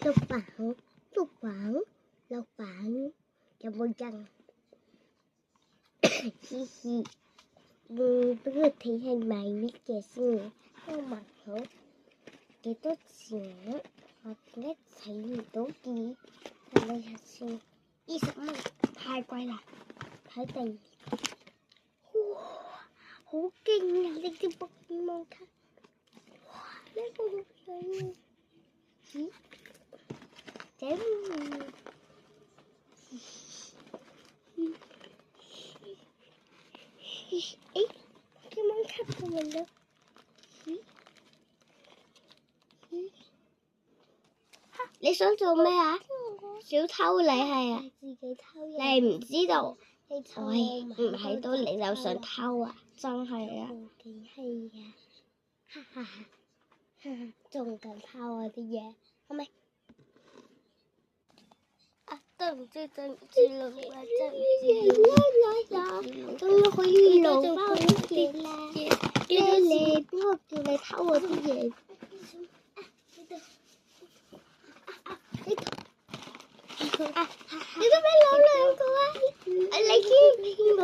老闆有冇人？嘻嘻，不過睇下買乜嘅先。我問好幾多錢？我點解睇唔到嘅？睇下先，20蚊，太貴啦！睇第二，哇，好勁啊！呢啲寶可夢卡，哇，呢個好靚啊！咦？誒，點樣吸嘅味道？你想做咩啊？小偷你係啊？自己偷嘢。你唔知道？你偷唔喺到你就想偷啊？真係啊！幾氣啊！哈哈哈！仲敢偷我啲嘢，係咪？啊，對唔住啦，真唔知。終於可以攞翻我啲嘢啦！邊個叫你偷我啲嘢？你做咩攞兩個啊？你見邊個？